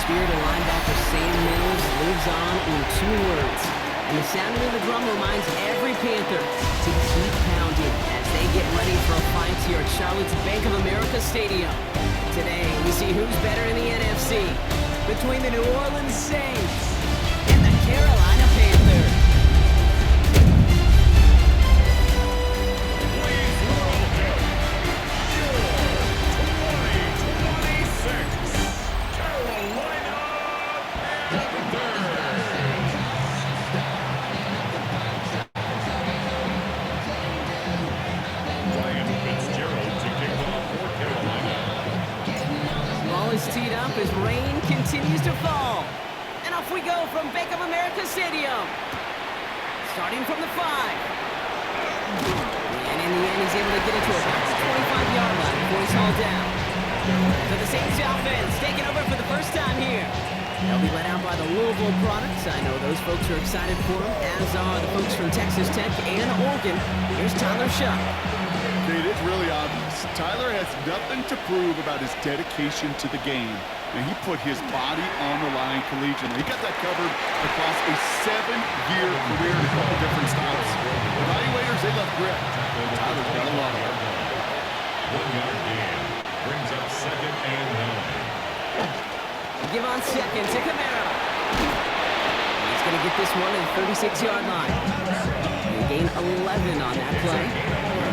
spirit of linebacker Sam Mills lives on in 2 words. And the sound of the drum reminds every Panther to keep pounding as they get ready for a fight here at Charlotte's Bank of America Stadium. Today, we see who's better in the NFC between the New Orleans Saints and the Carolina Panthers. Teed up as rain continues to fall. And off we go from Bank of America Stadium. Starting from the 5. And in the end, he's able to get it to about the 25-yard line before he's hauled down. So the Saints offense taking over for the first time here. They'll be let out by the Louisville products. I know those folks are excited for him, as are the folks from Texas Tech and Oregon. Here's Tyler Shuck. It is really obvious. Tyler has nothing to prove about his dedication to the game. And he put his body on the line collegiately. He got that covered across a 7-year career in a couple different stops. Evaluators, they love grip. Tyler's got a lot of it. 1-yard gain brings up 2nd and 9. Give on 2nd to Camaro. He's going to get this one at the 36-yard line. He gained 11 on that play.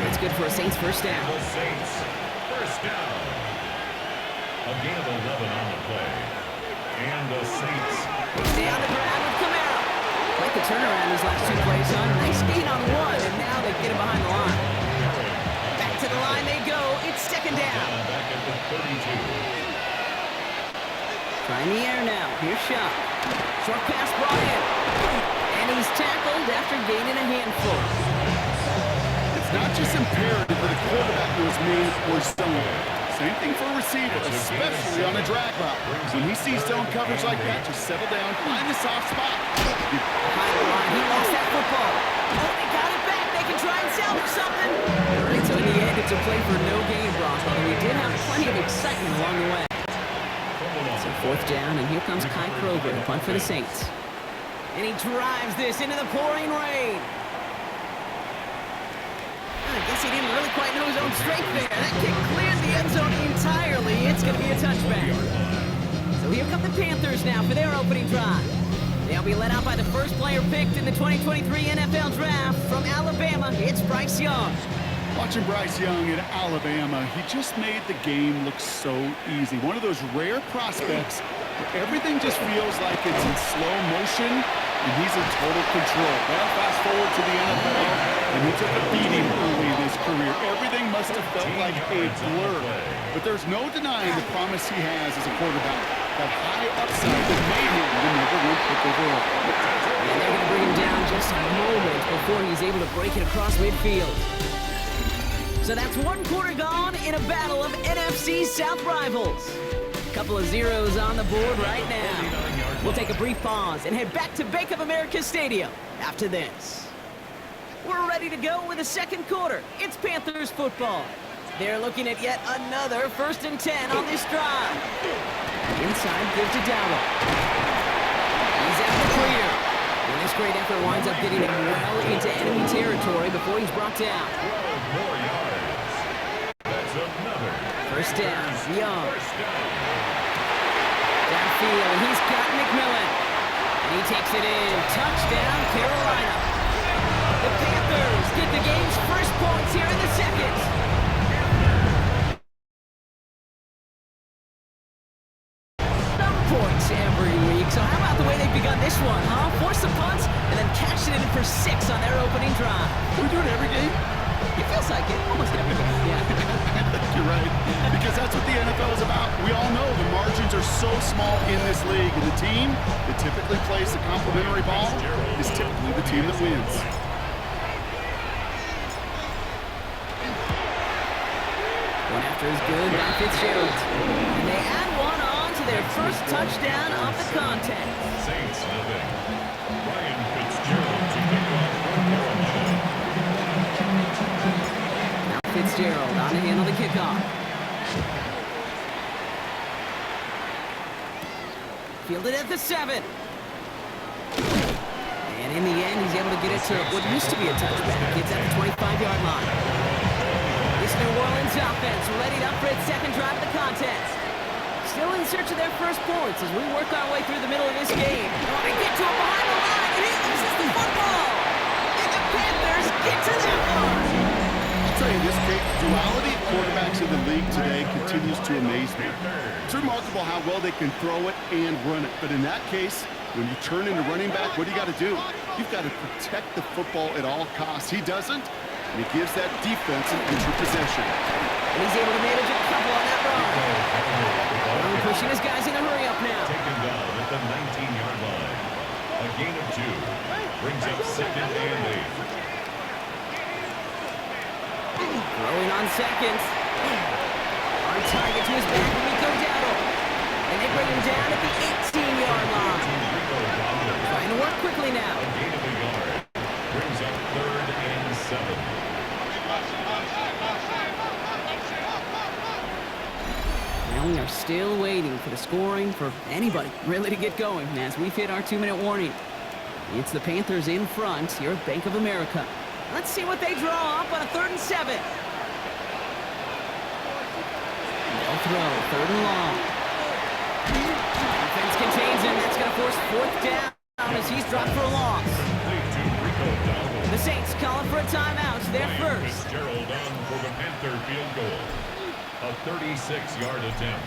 That's good for a Saints first down. The Saints first down. A gain of 11 on the play. And the Saints stay on the ground with Camaro. Quite the turnaround these last 2 plays, son. Nice gain on 1, and now they get him behind the line. Back to the line they go. It's 2nd down. Back at the 32. Trying the air now. Here's Shuck. Short pass brought in. And he's tackled after gaining a handful. Not just imperative for the quarterback who is made or zone. Same thing for a receiver, especially on a drag route. When he sees zone coverage like that, just settle down, find the soft spot. Behind the line, he lost that football. Oh, they got it back. They can try and salvage something. Right, so in the end, it's a play for no gain, Brock, although we did have plenty of excitement along the way. So 4th down, and here comes Kai Kroger to punt for the Saints. And he drives this into the pouring rain. I guess he didn't really quite know his own strength there. That kick cleared the end zone entirely. It's going to be a touchback. So here come the Panthers now for their opening drive. They'll be led out by the first player picked in the 2023 NFL Draft from Alabama. It's Bryce Young. Watching Bryce Young in Alabama, he just made the game look so easy. One of those rare prospects where everything just feels like it's in slow motion and he's in total control. Well, fast forward to the NFL, and he took a beating early in his career. Everything must have felt like a blur. But there's no denying the promise he has as a quarterback. That high upside that made him the #1 pick overall. And they're going to bring him down just a moment before he's able to break it across midfield. So that's 1 quarter gone in a battle of NFC South rivals. Couple of zeros on the board right now. We'll take a brief pause and head back to Bank of America Stadium after this. We're ready to go with the 2nd quarter. It's Panthers football. They're looking at yet another 1st and 10 on this drive. Inside, give to Dowell. He's at the clear. And this great effort winds up getting him well into enemy territory before he's brought down. 12 more yards. That's another. First down, Young. Downfield, he's got McMillan. And he takes it in. Touchdown, Carolina. The Panthers get the game's first points here in the 2nd. Some points every week. So how about the way they've begun this one, huh? Force some punts and then cash it in for 6 on their opening drive. We do it every game. It feels like it. Almost every game. Yeah. You're right. Because that's what the NFL is about. We all know the margins are so small in this league. And the team that typically plays the complimentary ball is typically the team that wins. One after is good by Fitzgerald. And they add one on to their first touchdown of the contest. Saints nothing. Ryan Fitzgerald to kick off for Carolina. Now Fitzgerald on to handle the kickoff. Fielded at the 7. And in the end, he's able to get it to what used to be a touchback. It's at the 25-yard line. This New Orleans offense readied up for its second drive of the contest. Still in search of their first points as we work our way through the middle of this game. Oh, they get to him behind the line, and he loses the football. And the Panthers get to that one. I'll tell you, this duality of quarterbacks in the league today continues to amaze me. It's remarkable how well they can throw it and run it. But in that case, when you turn into running back, what do you got to do? You've got to protect the football at all costs. He doesn't, and he gives that defense an extra possession. And he's able to manage a couple on that run. Pushing his guys in a hurry up now. Taken down at the 19-yard line. A gain of 2. Brings up 2nd and 8. Throwing on seconds. On target to his back, Rico Dowdle. And they bring him down at the 18-yard line. Trying to work quickly now. A gain of a yard. Brings up 3rd and 7. Now we are still waiting for the scoring for anybody really to get going as we've hit our 2-minute warning. It's the Panthers in front here at Bank of America. Let's see what they draw up on a 3rd and 7. They'll throw, 3rd and long. Defense contains him. That's going to force 4th down as he's dropped for a loss. The Saints calling for a timeout. They're first. Fitzgerald on for the Panther field goal. A 36-yard attempt.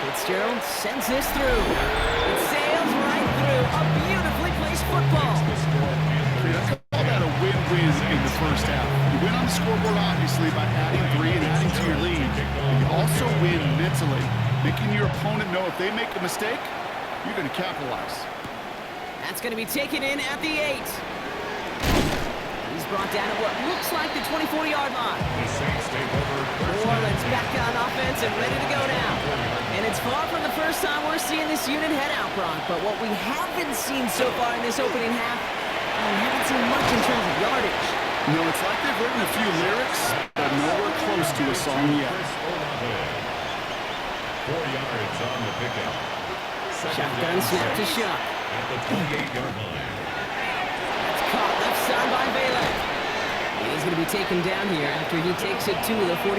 Fitzgerald sends this through. It sails right through. A beautifully placed football. I call that a win-win in the first half. You win on the scoreboard, obviously, by adding 3 and adding to your lead. And you also win mentally, making your opponent know if they make a mistake, you're going to capitalize. That's going to be taken in at the 8. He's brought down at what looks like the 24-yard line. The Saints take over. New Orleans back on offense and ready to go now. And it's far from the first time we're seeing this unit head out, Brock. But what we haven't seen so far in this opening half, we haven't seen much in terms of yardage. You know, it's like they've written a few lyrics, but nowhere close to a song yet. 4 yards on the pickup. Shotgun snap to Shuck. At the 28-yard line. That's caught left side by Vela. He's going to be taken down here after he takes it to the 45.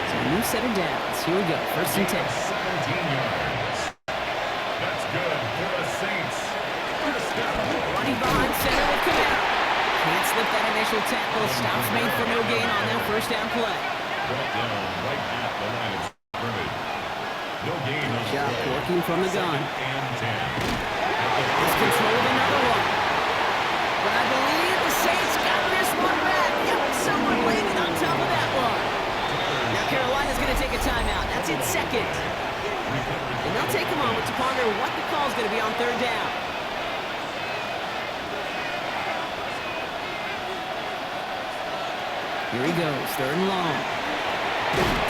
So a new set of downs. Here we go. 1st and 10. 17 yards. That's good for the Saints. First down. Running behind center with Camaro. Can't slip that initial tackle. Stops made for no gain on that first down play. Brought down right at the line of scrimmage. No gain on the play. Working from the gun. 2nd and 10. He's controlled another one. But I believe the Saints got this one back. Yep, someone landed on top of that one. Now Carolina's going to take a timeout. That's in 2nd. And they'll take a moment to ponder what the call's going to be on 3rd down. Here he goes, 3rd and long.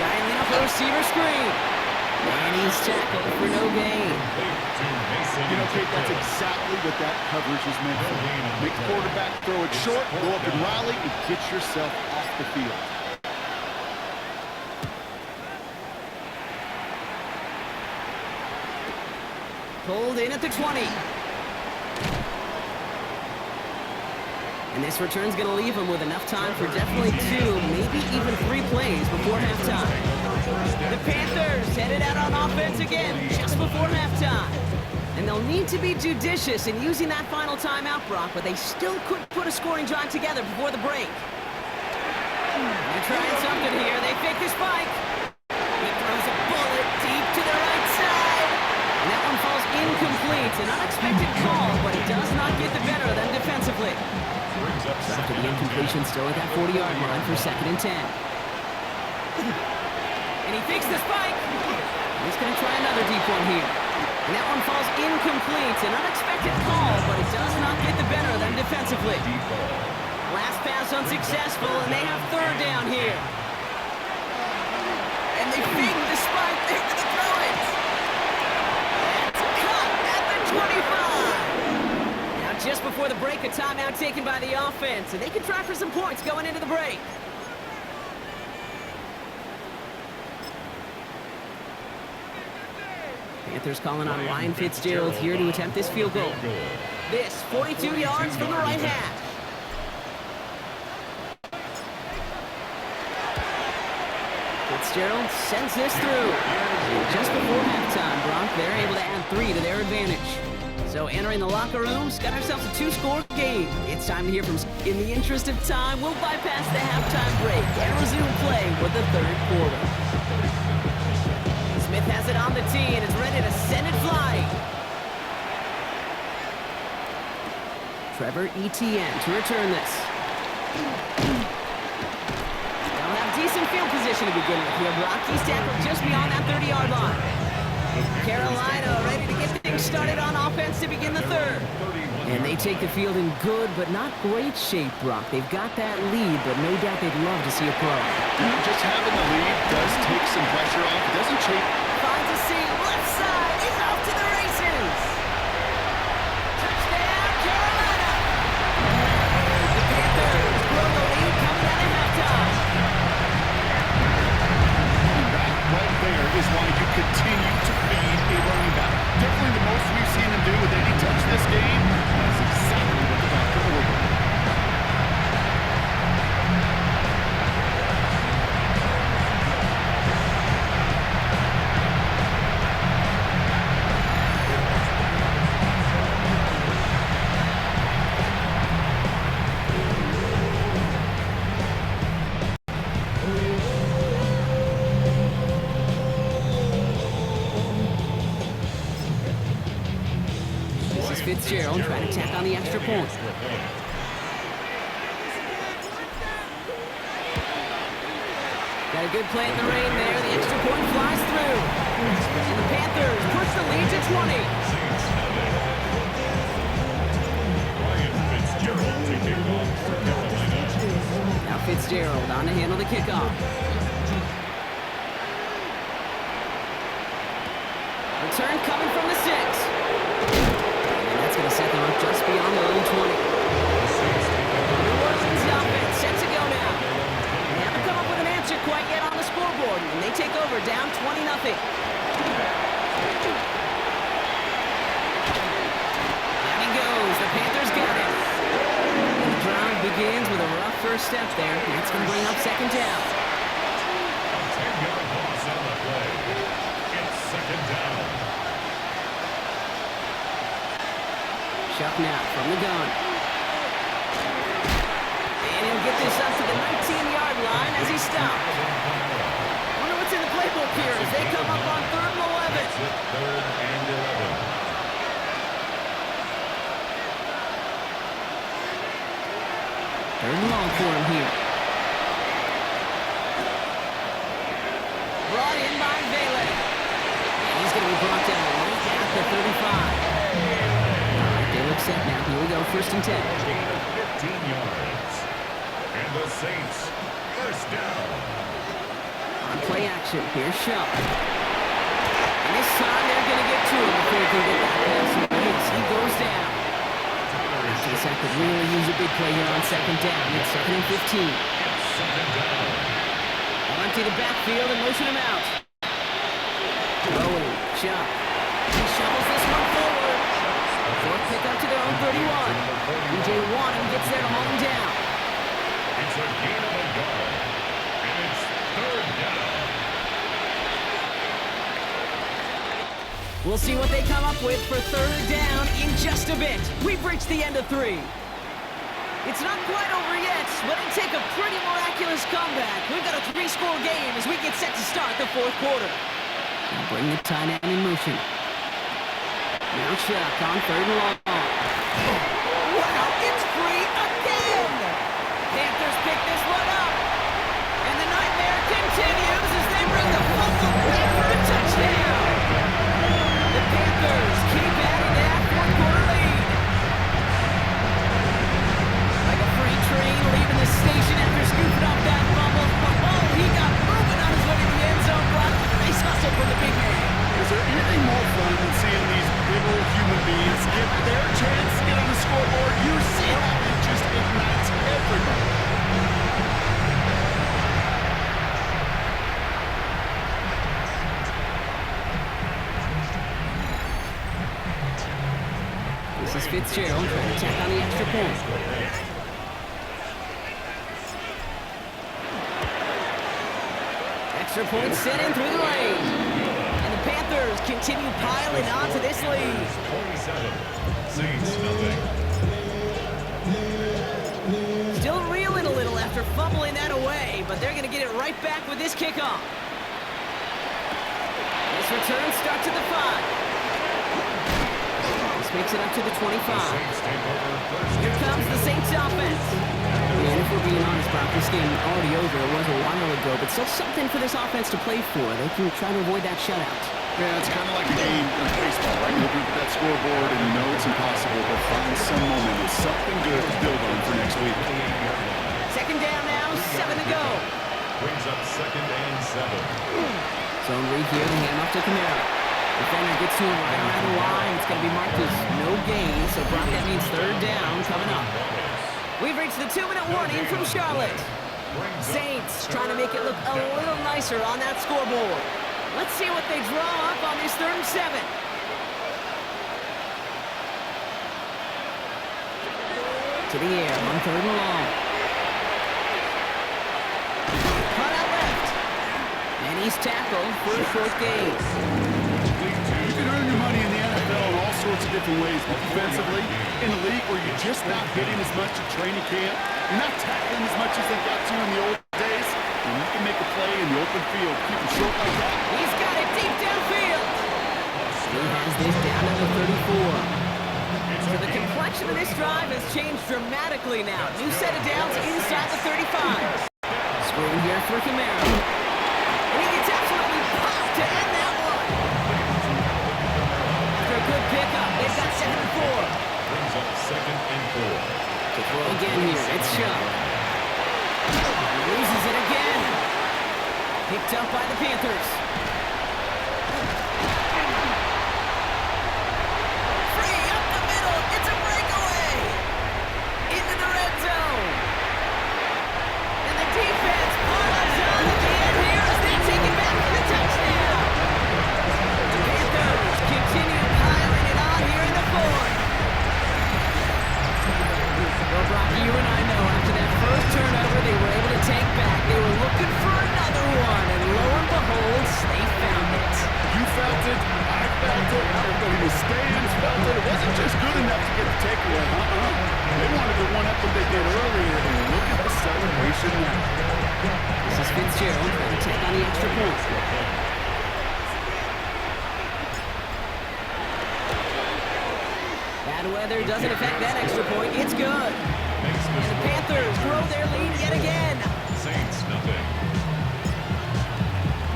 Dialing up a receiver screen. And he's tackled for no gain. You know, Kate, that's exactly what that coverage is meant for. Make the quarterback throw it short, go up and rally, and get yourself off the field. Pulled in at the 20. And this return's going to leave him with enough time for definitely 2, maybe even 3 plays before halftime. The Panthers headed out on offense again just before halftime. And they'll need to be judicious in using that final timeout, Brock, but they still could put a scoring drive together before the break. They're trying something here. They fake the spike. He throws a bullet deep to the right side. And that one falls incomplete. An unexpected call, but it does not get the better of them defensively. After the incompletion, still at that 40-yard line for 2nd and 10. And he fakes the spike. He's going to try another deep one here. And that one falls incomplete. An unexpected call, but it does not get the better of them defensively. Last pass unsuccessful, and they have 3rd down here. And they fake the spike. They're going to throw it. That's cut at the 25. Now, just before the break, a timeout taken by the offense, and they can try for some points going into the break. Panthers calling on Ryan Fitzgerald here to attempt this field goal. This, 42 yards from the right hash. Fitzgerald sends this through. And just before halftime, Brock, they're able to add 3 to their advantage. So entering the locker rooms, got ourselves a 2-score game. It's time to hear from... In the interest of time, we'll bypass the halftime break and resume play with the third quarter. Smith has it on the tee and is ready to send it flying. Trevor Etienne to return this. They'll have decent field position to begin with here. Rocky's tackled just beyond that 30-yard line. Carolina ready to get things started on offense to begin the third. And they take the field in good but not great shape, Brock. They've got that lead, but no doubt they'd love to see a pro. Just having the lead does take some pressure off. It doesn't change. Finds a seam, left side, he's off to the races. Touchdown, Carolina! The Panthers grow the lead coming out of halftime. That right there is why you continue to feed a running back. Definitely the most we've seen him do with any touch this game. That's exactly what the doctor ordered. Fitzgerald trying to tack on the extra point. Got a good play in the rain there. The extra point flies through. And the Panthers push the lead to 20. Now Fitzgerald on to handle the kickoff. Return coming from the 6. Going to set them up just beyond their own 20. New Orleans offense set to go now. They haven't come up with an answer quite yet on the scoreboard, and they take over down 20-0. Down he goes. The Panthers got it. And the drive begins with a rough first step there. That's going to bring up second down. 10-yard loss on the play. It's second down. Chuck now from the gun. And he'll get this up to the 19-yard line as he stopped. Wonder what's in the playbook here as they come up on 3rd and 11. Third and 11. Third and long for him here. Brought in by Vele. And he's going to be brought down right at the 35. Set now. Here we go, 1st and 10. 15 yards. And the Saints, first down. On play action, here's Shupp. And this time they're going to get to him before he can get that pass. He goes down. After the sack could really use a big play here on 2nd down. It's 2nd and 15. It's second down. They'll empty the backfield and motion him out. Throwing, Shupp. He shovels this one forward. Fourth pickup to their own 31. DJ Wanham gets there to hold him down. It's a gain of a yard. And it's third down. We'll see what they come up with for 3rd down in just a bit. We've reached the end of 3. It's not quite over yet, but it take a pretty miraculous comeback. We've got a 3-score game as we get set to start the 4th quarter. Now bring the tight end in motion. Now Chuck on 3rd and long. Wow, it's free again! Panthers pick this one up. And the nightmare continues as they bring the fumble back for a touchdown. The Panthers keep adding that 4th quarter lead. Like a freight train leaving the station after scooping up that fumble. Oh, he got moving on his way to the end zone. Nice hustle from the big man. Is there anything more fun than seeing these big old human beings get their chance to get on the score is Fitzgerald trying to tack on the extra point. Extra point sent in through the lane. And the Panthers continue piling onto this lead. 27. Saints nothing. Still reeling a little after fumbling that away, but they're going to get it right back with this kickoff. This return starts at the 5. This makes it up to the 25. Here comes the Saints offense. And if we're being honest, Brock, this game already over. It was a while ago, but still something for this offense to play for. They can try to avoid that shutout. Yeah, it's kind of like a game of baseball, right? Looking at that scoreboard and you know it's impossible, but find some momentum, something good to build on for next week. Second down now, 7 to go. Brings up 2nd and 7. Zone read here, the handoff to Kamara. Defender gets to him right around the line. It's going to be marked as no gain, so Brock, that means 3rd down coming up. We've reached the 2-minute warning from Charlotte. Saints trying to make it look a little nicer on that scoreboard. Let's see what they draw up on this 3rd and 7. To the air on 3rd and long. Cut out left. And he's tackled for a short gain. You can earn your money in the NFL in all sorts of different ways, but defensively, in a league where you're just not hitting as much at training camp, you're not tackling as much as they got to in the old days, and you can make a play in the open field, keep it short like that. He's got it deep downfield. He has this down to the 34. So the complexion of this drive has changed dramatically now. New set of downs inside the 35. Screen here for Kamara. And he gets absolutely popped to end that one. After a good pickup, they've got 2nd and 4. Brings up 2nd and 4. To throw again here, it's Shuck. Loses it again. Picked up by the Panthers. Free up the middle. It's a breakaway. Into the red zone. And the defense piles on at the end here as they take it back for the touchdown. The Panthers continue piling it on here in the 4th. Well, Brock, you and I know after that first turnover they were able to take back. They were looking for another one, and lo and behold, they found it. You felt it, I felt it, everybody in the stands felt it. It wasn't just good enough to get the takeaway. They wanted to one up what they did earlier, and look at the celebration now. This is Fitzgerald trying to take on the extra point. Bad weather doesn't affect that extra point. It's good. And the Panthers grow their lead yet again. Saints nothing.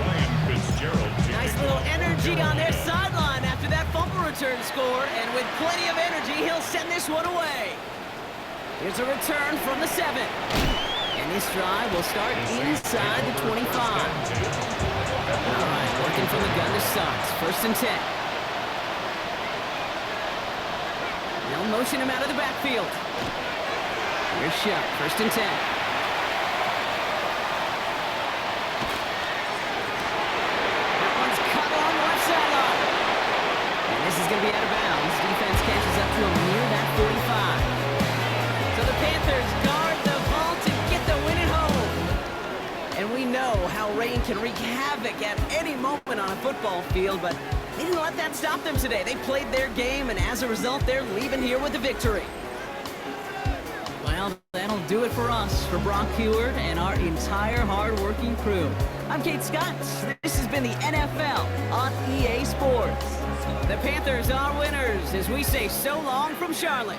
Ryan Fitzgerald. Nice little energy on their sideline after that fumble return score. And with plenty of energy, he'll send this one away. Here's a return from the 7. And this drive will start inside the 25. All right, working from the gun to Suggs. 1st and 10. They'll motion him out of the backfield. Here's Shuck, 1st and 10. That one's cut along the left sideline. And this is going to be out of bounds. Defense catches up to him near that 45. So the Panthers guard the vault and get the win at home. And we know how rain can wreak havoc at any moment on a football field, but they didn't let that stop them today. They played their game, and as a result, they're leaving here with a victory. Well, that'll do it for us, for Brock Heward and our entire hard-working crew. I'm Kate Scott. This has been the NFL on EA Sports. The Panthers are winners as we say so long from Charlotte.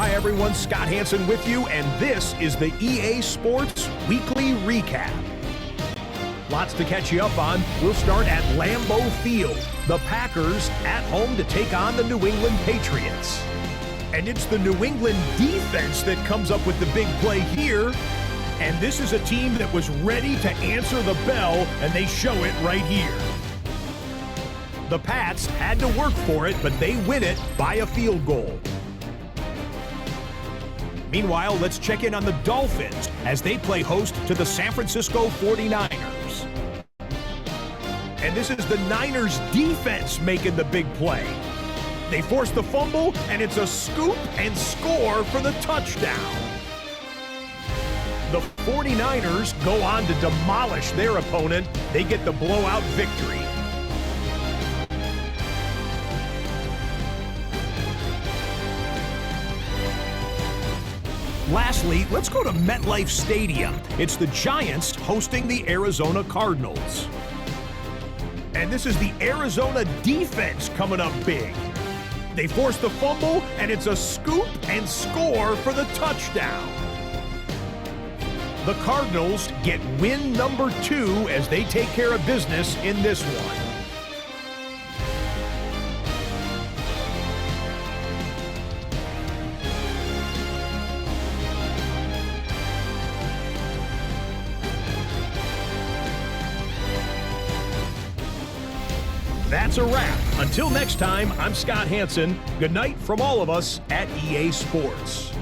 Hi everyone, Scott Hansen with you, and this is the EA Sports Weekly Recap. Lots to catch you up on. We'll start at Lambeau Field. The Packers at home to take on the New England Patriots. And it's the New England defense that comes up with the big play here. And this is a team that was ready to answer the bell, and they show it right here. The Pats had to work for it, but they win it by a field goal. Meanwhile, let's check in on the Dolphins as they play host to the San Francisco 49ers. And this is the Niners defense making the big play. They force the fumble, and it's a scoop and score for the touchdown. The 49ers go on to demolish their opponent. They get the blowout victory. Lastly, let's go to MetLife Stadium. It's the Giants hosting the Arizona Cardinals. And this is the Arizona defense coming up big. They force the fumble, and it's a scoop and score for the touchdown. The Cardinals get win number 2 as they take care of business in this one. That's a wrap. Until next time, I'm Scott Hansen. Good night from all of us at EA Sports.